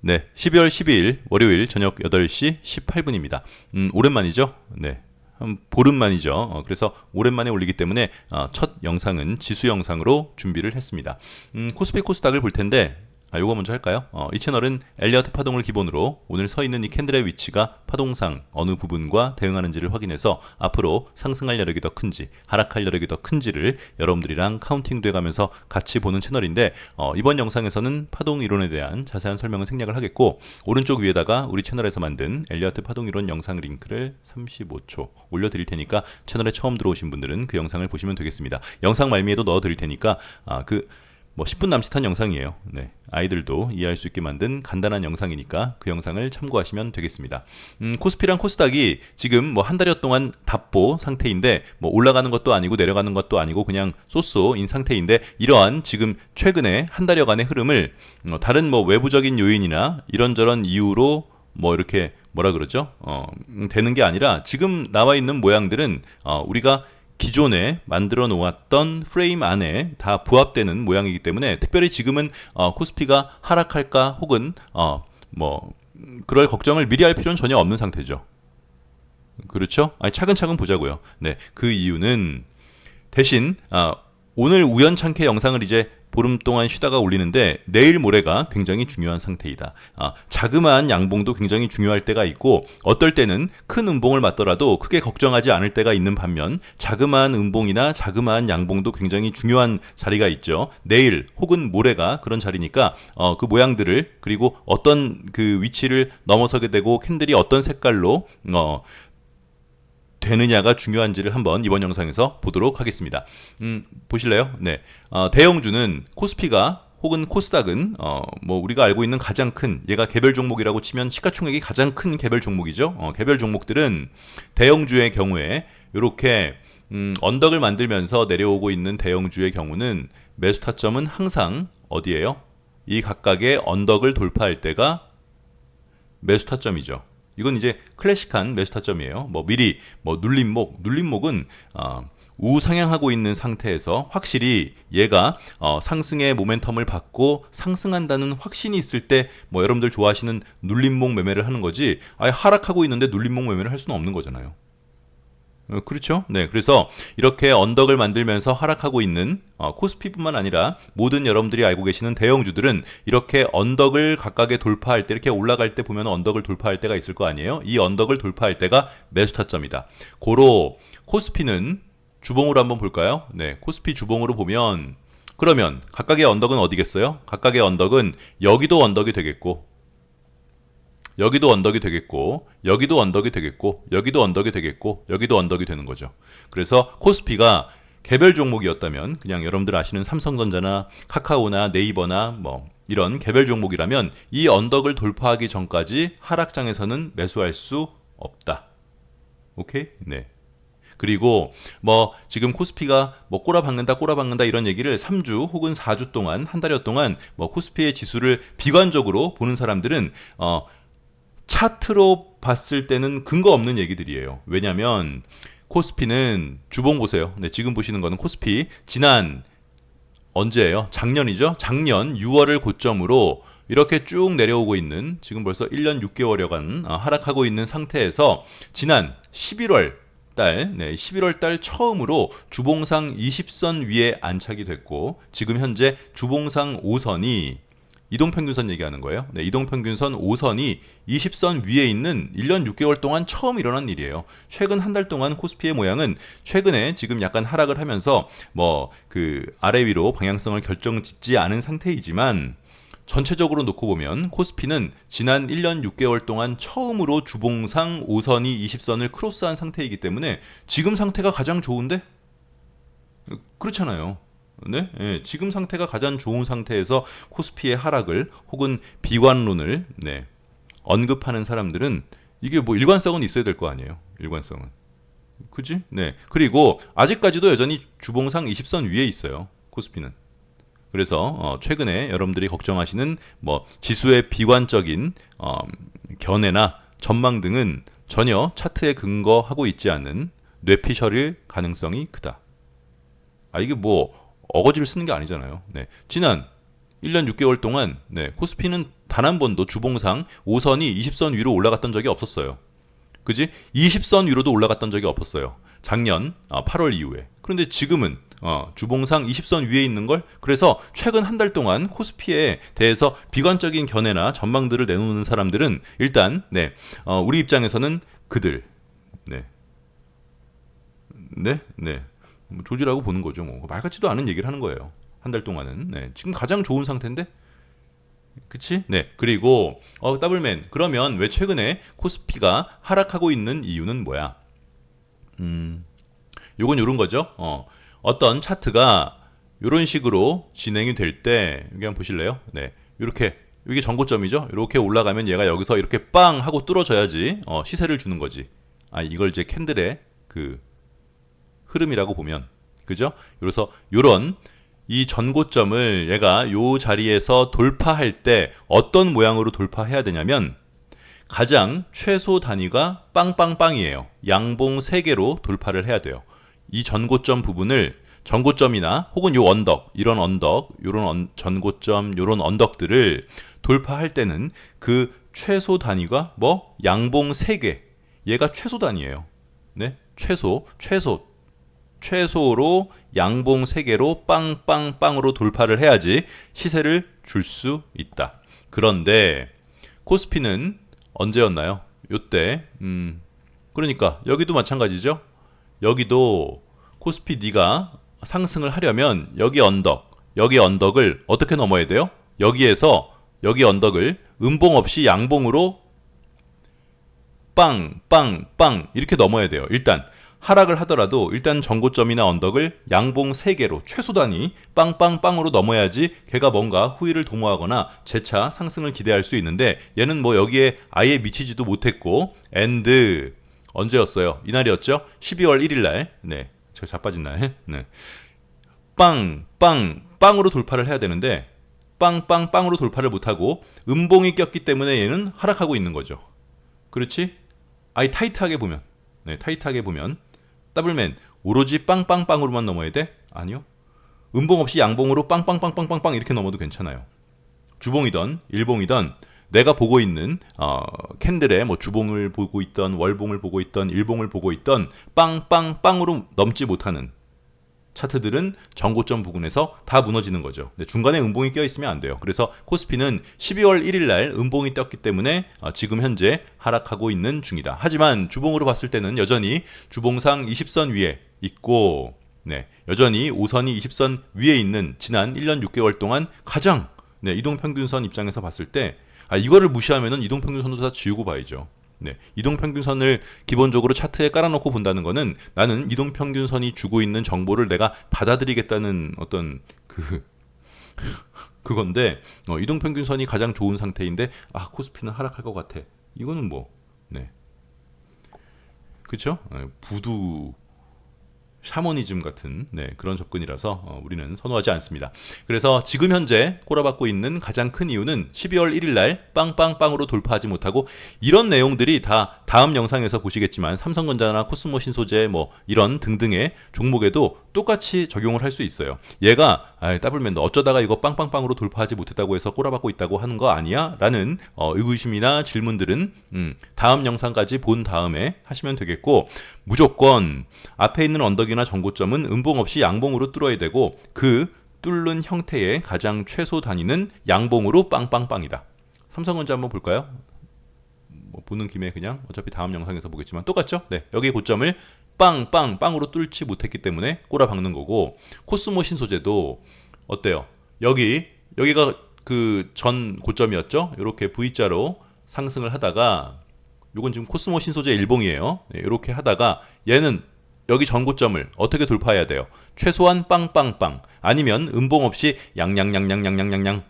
네, 12월 12일 월요일 저녁 8시 18분입니다. 오랜만이죠? 네. 한 보름 만이죠. 그래서 오랜만에 올리기 때문에 첫 영상은 지수 영상으로 준비를 했습니다. 코스피 코스닥을 볼 텐데 요거 먼저 할까요? 이 채널은 엘리어트 파동을 기본으로 오늘 서 있는 이 캔들의 위치가 파동상 어느 부분과 대응하는지를 확인해서 앞으로 상승할 여력이 더 큰지 하락할 여력이 더 큰지를 여러분들이랑 카운팅돼 가면서 같이 보는 채널인데 이번 영상에서는 파동 이론에 대한 자세한 설명을 생략을 하겠고 오른쪽 위에다가 우리 채널에서 만든 엘리어트 파동 이론 영상 링크를 35초 올려드릴 테니까 채널에 처음 들어오신 분들은 그 영상을 보시면 되겠습니다. 영상 말미에도 넣어드릴 테니까 10분 남짓한 영상이에요. 네, 아이들도 이해할 수 있게 만든 간단한 영상이니까 그 영상을 참고하시면 되겠습니다. 코스피랑 코스닥이 지금 한 달여 동안 답보 상태인데 올라가는 것도 아니고 내려가는 것도 아니고 그냥 쏘쏘인 상태인데 이러한 지금 최근에 한 달여간의 흐름을 다른 외부적인 요인이나 이런저런 이유로 이렇게 뭐라 그러죠? 되는 게 아니라 지금 나와 있는 모양들은 우리가 기존에 만들어 놓았던 프레임 안에 다 부합되는 모양이기 때문에 특별히 지금은 코스피가 하락할까 혹은 그럴 걱정을 미리 할 필요는 전혀 없는 상태죠. 그렇죠? 차근차근 보자고요. 네, 그 이유는 대신 오늘 우연찮게 영상을 이제 보름 동안 쉬다가 올리는데 내일 모레가 굉장히 중요한 상태이다. 자그마한 양봉도 굉장히 중요할 때가 있고 어떨 때는 큰 음봉을 맞더라도 크게 걱정하지 않을 때가 있는 반면 자그마한 음봉이나 자그마한 양봉도 굉장히 중요한 자리가 있죠. 내일 혹은 모레가 그런 자리니까 그 모양들을 그리고 어떤 그 위치를 넘어서게 되고 캔들이 어떤 색깔로 되느냐가 중요한지를 한번 이번 영상에서 보도록 하겠습니다. 보실래요? 네. 대형주는 코스피가 혹은 코스닥은 우리가 알고 있는 가장 큰 얘가 개별 종목이라고 치면 시가총액이 가장 큰 개별 종목이죠. 개별 종목들은 대형주의 경우에 이렇게 언덕을 만들면서 내려오고 있는 대형주의 경우는 매수 타점은 항상 어디예요? 이 각각의 언덕을 돌파할 때가 매수 타점이죠. 이건 이제 클래식한 매수 타점이에요. 미리 눌림목은 우상향하고 있는 상태에서 확실히 얘가 상승의 모멘텀을 받고 상승한다는 확신이 있을 때 여러분들 좋아하시는 눌림목 매매를 하는 거지. 아예 하락하고 있는데 눌림목 매매를 할 수는 없는 거잖아요. 그렇죠? 네, 그래서 이렇게 언덕을 만들면서 하락하고 있는 코스피뿐만 아니라 모든 여러분들이 알고 계시는 대형주들은 이렇게 언덕을 각각의 돌파할 때 이렇게 올라갈 때 보면 언덕을 돌파할 때가 있을 거 아니에요? 이 언덕을 돌파할 때가 매수 타점이다. 고로 코스피는 주봉으로 한번 볼까요? 네, 코스피 주봉으로 보면 그러면 각각의 언덕은 어디겠어요? 각각의 언덕은 여기도 언덕이 되겠고 여기도 언덕이 되겠고 여기도 언덕이 되겠고 여기도 언덕이 되겠고 여기도 언덕이 되는 거죠. 그래서 코스피가 개별 종목이었다면 그냥 여러분들 아시는 삼성전자나 카카오나 네이버나 이런 개별 종목이라면 이 언덕을 돌파하기 전까지 하락장에서는 매수할 수 없다. 오케이? 네. 그리고 지금 코스피가 꼬라박는다 이런 얘기를 3주 혹은 4주 동안 한 달여 동안 코스피의 지수를 비관적으로 보는 사람들은 차트로 봤을 때는 근거 없는 얘기들이에요. 왜냐하면 코스피는 주봉 보세요. 네, 지금 보시는 거는 코스피 지난 언제예요? 작년이죠. 작년 6월을 고점으로 이렇게 쭉 내려오고 있는 지금 벌써 1년 6개월여간 하락하고 있는 상태에서 지난 11월 달 처음으로 주봉상 20선 위에 안착이 됐고 지금 현재 주봉상 5선이 이동평균선 얘기하는 거예요. 네, 이동평균선 5선이 20선 위에 있는 1년 6개월 동안 처음 일어난 일이에요. 최근 한 달 동안 코스피의 모양은 최근에 지금 약간 하락을 하면서 아래 위로 방향성을 결정짓지 않은 상태이지만 전체적으로 놓고 보면 코스피는 지난 1년 6개월 동안 처음으로 주봉상 5선이 20선을 크로스한 상태이기 때문에 지금 상태가 가장 좋은데? 그렇잖아요. 네? 예, 지금 상태가 가장 좋은 상태에서 코스피의 하락을 혹은 비관론을 언급하는 사람들은 이게 일관성은 있어야 될 거 아니에요. 일관성은. 그지? 네. 그리고 아직까지도 여전히 주봉상 20선 위에 있어요. 코스피는. 그래서 최근에 여러분들이 걱정하시는 지수의 비관적인 견해나 전망 등은 전혀 차트에 근거하고 있지 않는 뇌피셜일 가능성이 크다. 이게 어거지를 쓰는 게 아니잖아요. 네. 지난 1년 6개월 동안 네, 코스피는 단 한 번도 주봉상 5선이 20선 위로 올라갔던 적이 없었어요. 그지? 20선 위로도 올라갔던 적이 없었어요. 작년 8월 이후에. 그런데 지금은 주봉상 20선 위에 있는 걸, 그래서 최근 한 달 동안 코스피에 대해서 비관적인 견해나 전망들을 내놓는 사람들은 일단 네, 우리 입장에서는 그들 네, 네, 네, 뭐 조지라고 보는 거죠. 뭐 말 같지도 않은 얘기를 하는 거예요. 한 달 동안은 네, 지금 가장 좋은 상태인데, 그치? 네. 그리고 더블맨, 그러면 왜 최근에 코스피가 하락하고 있는 이유는 뭐야? 요건 요런 거죠. 어떤 차트가 요런 식으로 진행이 될 때, 여기 한번 보실래요? 네. 요렇게, 이게 전고점이죠. 이렇게 올라가면 얘가 여기서 이렇게 빵 하고 뚫어져야지 시세를 주는 거지. 이걸 이제 캔들의 그 흐름이라고 보면, 그죠? 그래서 요런 이 전고점을 얘가 요 자리에서 돌파할 때 어떤 모양으로 돌파해야 되냐면, 가장 최소 단위가 빵빵빵이에요. 양봉 3개로 돌파를 해야 돼요. 이 전고점 부분을, 전고점이나 혹은 요 언덕, 이런 언덕, 요런 전고점, 요런 언덕들을 돌파할 때는 그 최소 단위가 뭐 양봉 3개. 얘가 최소 단위예요. 네? 최소로 양봉 3개로 빵빵빵으로 돌파를 해야지 시세를 줄 수 있다. 그런데 코스피는 언제였나요? 요때 그러니까 여기도 마찬가지죠. 여기도 코스피 네가 상승을 하려면 여기 언덕을 어떻게 넘어야 돼요? 여기에서 여기 언덕을 음봉 없이 양봉으로 빵 이렇게 넘어야 돼요. 일단 하락을 하더라도 일단 전고점이나 언덕을 양봉 3개로 최소 단위 빵빵빵으로 넘어야지 걔가 뭔가 후위를 도모하거나 재차 상승을 기대할 수 있는데, 얘는 뭐 여기에 아예 미치지도 못했고, 엔드 언제였어요? 이날이었죠? 12월 1일 날. 네. 제가 자빠진 날. 네. 빵으로 돌파를 해야 되는데 빵으로 돌파를 못하고 음봉이 꼈기 때문에 얘는 하락하고 있는 거죠. 그렇지? 타이트하게 보면, 네, 타이트하게 보면 더블맨 오로지 빵빵빵으로만 넘어야 돼? 아니요. 음봉 없이 양봉으로 빵빵빵빵빵빵 이렇게 넘어도 괜찮아요. 주봉이던 일봉이던 내가 보고 있는 캔들의 뭐 주봉을 보고 있던, 월봉을 보고 있던, 일봉을 보고 있던 빵빵빵으로 넘지 못하는 차트들은 전고점 부근에서 다 무너지는 거죠. 중간에 음봉이 껴 있으면 안 돼요. 그래서 코스피는 12월 1일 날 음봉이 떴기 때문에 지금 현재 하락하고 있는 중이다. 하지만 주봉으로 봤을 때는 여전히 주봉상 20선 위에 있고, 네, 여전히 5선이 20선 위에 있는 지난 1년 6개월 동안 가장 이동평균선 입장에서 봤을 때 이거를 무시하면은 이동평균선도 다 지우고 봐야죠. 네, 이동평균선을 기본적으로 차트에 깔아놓고 본다는 거는 나는 이동평균선이 주고 있는 정보를 내가 받아들이겠다는 어떤 그건데, 이동평균선이 가장 좋은 상태인데 코스피는 하락할 것 같아. 이거는 뭐, 네, 그렇죠? 부두 샤머니즘 같은 그런 접근이라서 우리는 선호하지 않습니다. 그래서 지금 현재 꼬라박고 있는 가장 큰 이유는 12월 1일 날 빵빵빵으로 돌파하지 못하고, 이런 내용들이 다 다음 영상에서 보시겠지만 삼성전자나 코스모 신소재 뭐 이런 등등의 종목에도 똑같이 적용을 할 수 있어요. 얘가 더블맨 너 어쩌다가 이거 빵빵빵으로 돌파하지 못했다고 해서 꼬라박고 있다고 하는 거 아니야? 라는 의구심이나 질문들은 다음 영상까지 본 다음에 하시면 되겠고, 무조건 앞에 있는 언덕이나 전고점은 음봉 없이 양봉으로 뚫어야 되고, 그 뚫는 형태의 가장 최소 단위는 양봉으로 빵빵빵이다. 삼성전자 한번 볼까요? 뭐 보는 김에 그냥 어차피 다음 영상에서 보겠지만 똑같죠? 네, 여기 고점을 빵으로 뚫지 못했기 때문에 꼬라박는 거고, 코스모 신소재도 어때요? 여기가 그 전 고점이었죠? 이렇게 V자로 상승을 하다가, 요건 지금 코스모 신소재 일봉이에요. 네, 이렇게 하다가 얘는 여기 전고점을 어떻게 돌파해야 돼요? 최소한 빵빵빵, 아니면 음봉 없이 양양양양양양양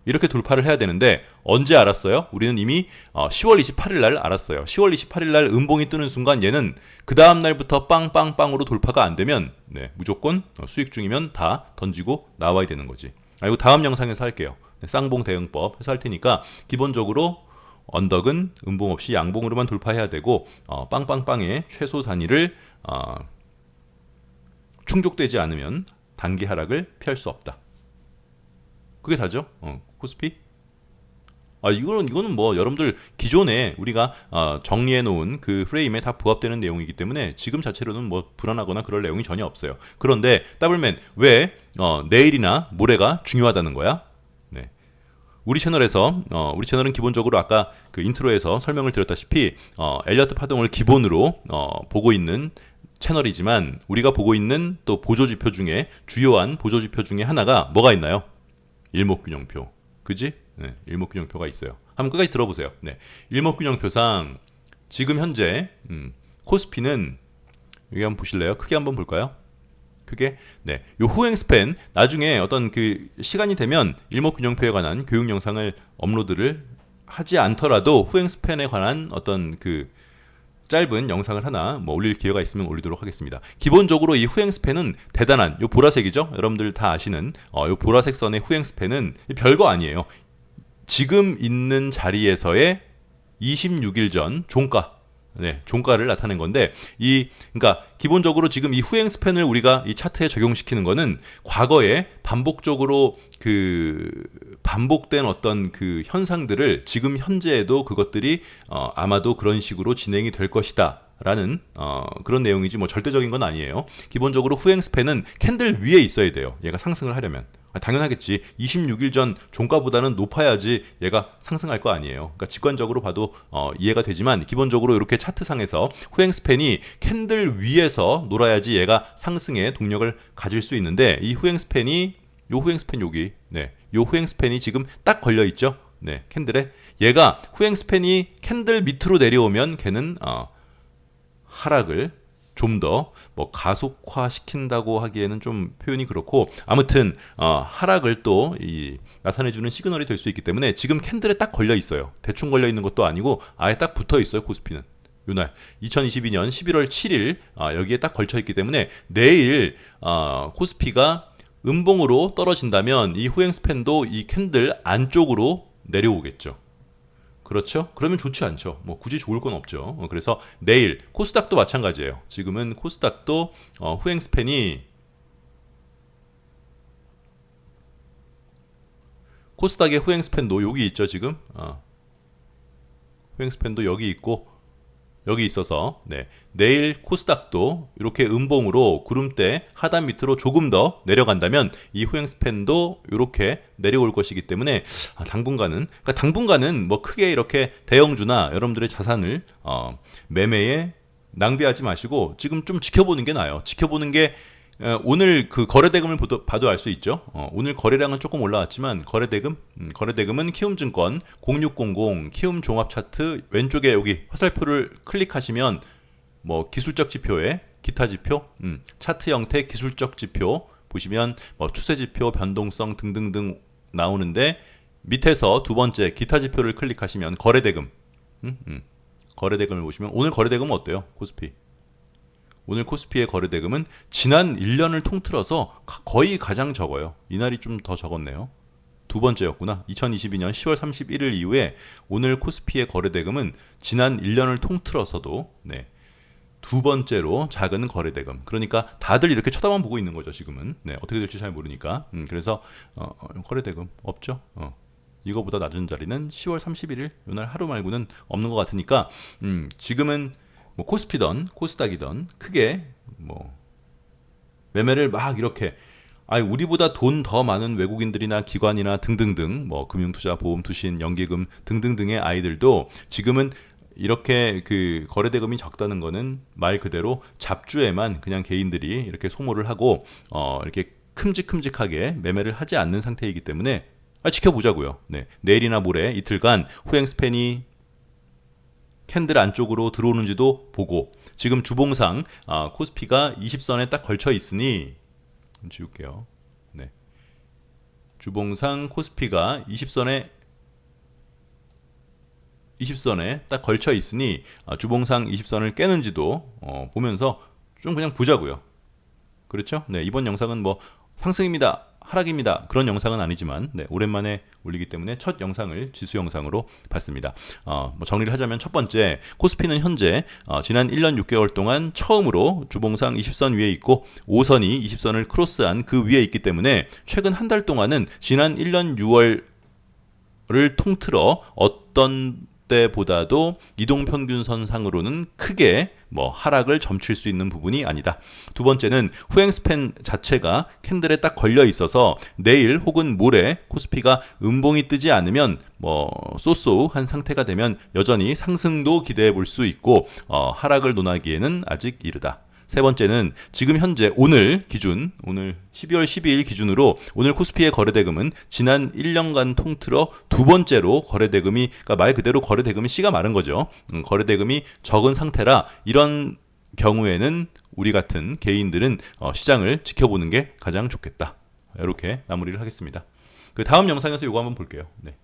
이렇게 돌파를 해야 되는데, 언제 알았어요? 우리는 이미 10월 28일 날 알았어요. 10월 28일 날 음봉이 뜨는 순간 얘는 그 다음 날부터 빵빵빵으로 돌파가 안 되면 무조건 수익 중이면 다 던지고 나와야 되는 거지. 이거 다음 영상에서 할게요. 쌍봉 대응법 해서 할 테니까, 기본적으로 언덕은 음봉 없이 양봉으로만 돌파해야 되고, 빵빵빵의 최소 단위를 충족되지 않으면 단기 하락을 피할 수 없다. 그게 다죠. 코스피. 이거는 뭐 여러분들 기존에 우리가 정리해 놓은 그 프레임에 다 부합되는 내용이기 때문에 지금 자체로는 뭐 불안하거나 그럴 내용이 전혀 없어요. 그런데 더블맨 왜 내일이나 모레가 중요하다는 거야? 네. 우리 채널은 기본적으로 아까 그 인트로에서 설명을 드렸다시피 엘리어트 파동을 기본으로 보고 있는 채널이지만 우리가 보고 있는 또 보조지표 중에 주요한 보조지표 중에 하나가 뭐가 있나요? 일목균형표. 그지? 네, 일목균형표가 있어요. 한번 끝까지 들어보세요. 네, 일목균형표상 지금 현재 코스피는 여기 한번 보실래요? 크게 한번 볼까요? 크게. 네, 요 후행 스팬 나중에 어떤 그 시간이 되면 일목균형표에 관한 교육 영상을 업로드를 하지 않더라도 후행 스팬에 관한 어떤 그 짧은 영상을 하나 뭐 올릴 기회가 있으면 올리도록 하겠습니다. 기본적으로 이 후행 스팬은 대단한 요 보라색이죠. 여러분들 다 아시는 요 보라색 선의 후행 스팬은 별거 아니에요. 지금 있는 자리에서의 26일 전 종가, 네, 종가를 나타낸 건데 그러니까 기본적으로 지금 이 후행 스팬을 우리가 이 차트에 적용시키는 거는 과거에 반복적으로 그 반복된 어떤 그 현상들을 지금 현재에도 그것들이 아마도 그런 식으로 진행이 될 것이다. 라는 그런 내용이지 뭐 절대적인 건 아니에요. 기본적으로 후행 스팬은 캔들 위에 있어야 돼요. 얘가 상승을 하려면. 당연하겠지. 26일 전 종가보다는 높아야지 얘가 상승할 거 아니에요. 그러니까 직관적으로 봐도 이해가 되지만 기본적으로 이렇게 차트상에서 후행 스팬이 캔들 위에서 놀아야지 얘가 상승의 동력을 가질 수 있는데 이 후행 스팬이 요 후행 스팬 여기 요 후행 스팬이 지금 딱 걸려 있죠. 네, 캔들에 얘가 후행 스팬이 캔들 밑으로 내려오면 걔는 하락을 좀 더 뭐 가속화 시킨다고 하기에는 좀 표현이 그렇고 아무튼 하락을 또 나타내주는 시그널이 될 수 있기 때문에 지금 캔들에 딱 걸려 있어요. 대충 걸려 있는 것도 아니고 아예 딱 붙어 있어요. 코스피는 요날 2022년 11월 7일 여기에 딱 걸쳐 있기 때문에 내일 코스피가 음봉으로 떨어진다면 이 후행 스팬도 이 캔들 안쪽으로 내려오겠죠. 그렇죠? 그러면 좋지 않죠. 뭐 굳이 좋을 건 없죠. 그래서 내일 코스닥도 마찬가지예요. 지금은 코스닥도 후행 스팬이 코스닥의 후행 스팬도 여기 있죠. 지금 후행 스팬도 여기 있고 여기 있어서 내일 코스닥도 이렇게 음봉으로 구름대 하단 밑으로 조금 더 내려간다면 이 후행 스팬도 이렇게 내려올 것이기 때문에 당분간은 뭐 크게 이렇게 대형주나 여러분들의 자산을 매매에 낭비하지 마시고 지금 좀 지켜보는 게 나아요. 지켜보는 게 오늘 그 거래대금을 봐도 알 수 있죠. 오늘 거래량은 조금 올라왔지만 거래대금은 키움증권 0600 키움 종합 차트 왼쪽에 여기 화살표를 클릭하시면 뭐 기술적 지표에 기타 지표, 차트 형태 기술적 지표 보시면 뭐 추세 지표, 변동성 등등등 나오는데 밑에서 두 번째 기타 지표를 클릭하시면 거래대금, 거래대금을 보시면 오늘 거래대금은 어때요? 코스피. 오늘 코스피의 거래대금은 지난 1년을 통틀어서 거의 가장 적어요. 이날이 좀 더 적었네요. 두 번째였구나. 2022년 10월 31일 이후에 오늘 코스피의 거래대금은 지난 1년을 통틀어서도 두 번째로 작은 거래대금. 그러니까 다들 이렇게 쳐다만 보고 있는 거죠. 지금은. 어떻게 될지 잘 모르니까. 그래서 거래대금 없죠. 이거보다 낮은 자리는 10월 31일 이날 하루 말고는 없는 것 같으니까 지금은 뭐 코스피던 코스닥이던 크게 뭐 매매를 막 이렇게 우리보다 돈 더 많은 외국인들이나 기관이나 등등등 뭐 금융투자, 보험투신, 연기금 등등등의 아이들도 지금은 이렇게 그 거래대금이 적다는 거는 말 그대로 잡주에만 그냥 개인들이 이렇게 소모를 하고 이렇게 큼직큼직하게 매매를 하지 않는 상태이기 때문에 지켜보자고요. 내일이나 모레 이틀간 후행 스팬이 캔들 안쪽으로 들어오는지도 보고 지금 주봉상 코스피가 20선에 딱 걸쳐 있으니 지울게요. 주봉상 코스피가 20선에 딱 걸쳐 있으니 주봉상 20선을 깨는지도 보면서 좀 그냥 보자고요. 그렇죠? 이번 영상은 뭐 상승입니다 하락입니다. 그런 영상은 아니지만 네, 오랜만에 올리기 때문에 첫 영상을 지수 영상으로 봤습니다. 뭐 정리를 하자면 첫 번째, 코스피는 현재 지난 1년 6개월 동안 처음으로 주봉상 20선 위에 있고 5선이 20선을 크로스한 그 위에 있기 때문에 최근 한 달 동안은 지난 1년 6월을 통틀어 어떤 때보다도 이동평균선상으로는 크게 하락을 점칠 수 있는 부분이 아니다. 두 번째는 후행 스팬 자체가 캔들에 딱 걸려 있어서 내일 혹은 모레 코스피가 음봉이 뜨지 않으면 쏘쏘한 상태가 되면 여전히 상승도 기대해 볼 수 있고 하락을 논하기에는 아직 이르다. 세 번째는 지금 현재 오늘 12월 12일 기준으로 오늘 코스피의 거래대금은 지난 1년간 통틀어 두 번째로 거래대금이, 그러니까 말 그대로 거래대금이 씨가 마른 거죠. 거래대금이 적은 상태라 이런 경우에는 우리 같은 개인들은 시장을 지켜보는 게 가장 좋겠다. 이렇게 마무리를 하겠습니다. 그 다음 영상에서 이거 한번 볼게요. 네.